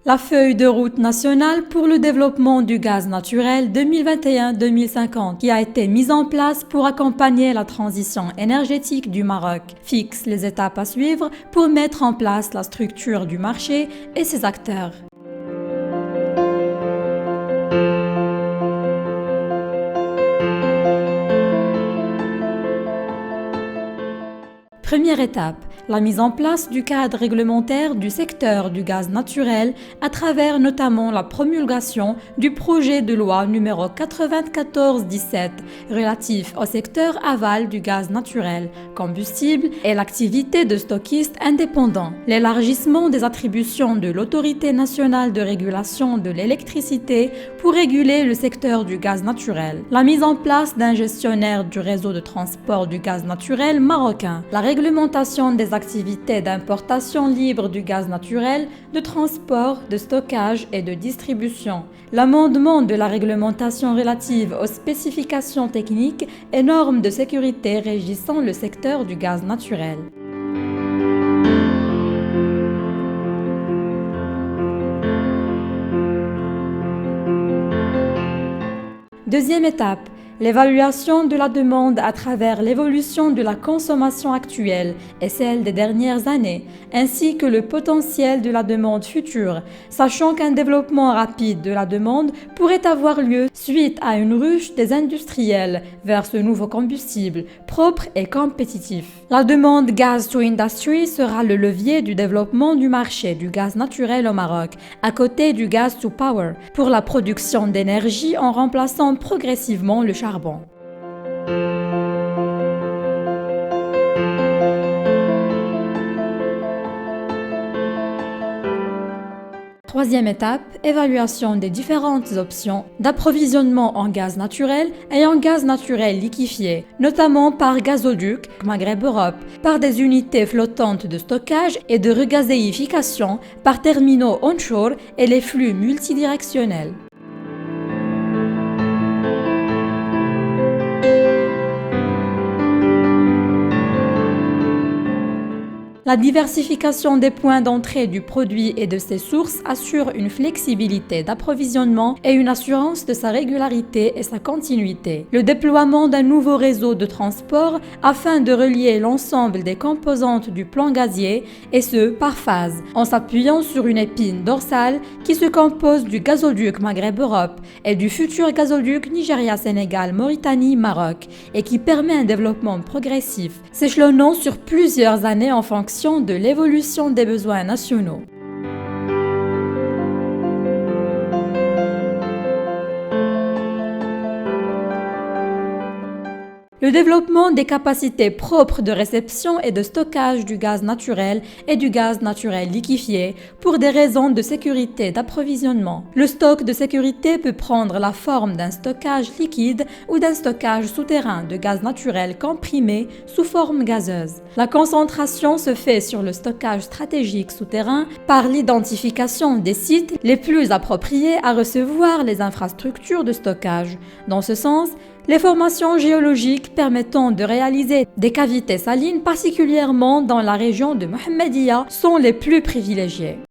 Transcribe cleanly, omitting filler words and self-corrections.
La feuille de route nationale pour le développement du gaz naturel 2021-2050 qui a été mise en place pour accompagner la transition énergétique du Maroc fixe les étapes à suivre pour mettre en place la structure du marché et ses acteurs. Première étape, la mise en place du cadre réglementaire du secteur du gaz naturel à travers notamment la promulgation du projet de loi numéro 94/17 relatif au secteur aval du gaz naturel, combustible et l'activité de stockiste indépendant, l'élargissement des attributions de l'Autorité nationale de régulation de l'électricité pour réguler le secteur du gaz naturel, la mise en place d'un gestionnaire du réseau de transport du gaz naturel marocain, la réglementation des activités d'importation libre du gaz naturel, de transport, de stockage et de distribution, l'amendement de la réglementation relative aux spécifications techniques et normes de sécurité régissant le secteur du gaz naturel. Deuxième étape, l'évaluation de la demande à travers l'évolution de la consommation actuelle et celle des dernières années, ainsi que le potentiel de la demande future, sachant qu'un développement rapide de la demande pourrait avoir lieu suite à une ruche des industriels vers ce nouveau combustible, propre et compétitif. La demande Gas to Industry sera le levier du développement du marché du gaz naturel au Maroc, à côté du Gas to Power, pour la production d'énergie en remplaçant progressivement le charbon. Troisième étape, évaluation des différentes options d'approvisionnement en gaz naturel et en gaz naturel liquéfié, notamment par gazoduc Maghreb-Europe, par des unités flottantes de stockage et de regazéification, par terminaux onshore et les flux multidirectionnels. La diversification des points d'entrée du produit et de ses sources assure une flexibilité d'approvisionnement et une assurance de sa régularité et sa continuité. Le déploiement d'un nouveau réseau de transport afin de relier l'ensemble des composantes du plan gazier, et ce par phase, en s'appuyant sur une épine dorsale qui se compose du gazoduc Maghreb-Europe et du futur gazoduc Nigeria-Sénégal-Mauritanie-Maroc et qui permet un développement progressif, s'échelonnant sur plusieurs années en fonction de l'évolution des besoins nationaux. Le développement des capacités propres de réception et de stockage du gaz naturel et du gaz naturel liquéfié pour des raisons de sécurité d'approvisionnement. Le stock de sécurité peut prendre la forme d'un stockage liquide ou d'un stockage souterrain de gaz naturel comprimé sous forme gazeuse. La concentration se fait sur le stockage stratégique souterrain par l'identification des sites les plus appropriés à recevoir les infrastructures de stockage. Dans ce sens, les formations géologiques permettant de réaliser des cavités salines, particulièrement dans la région de Mohammedia, sont les plus privilégiées.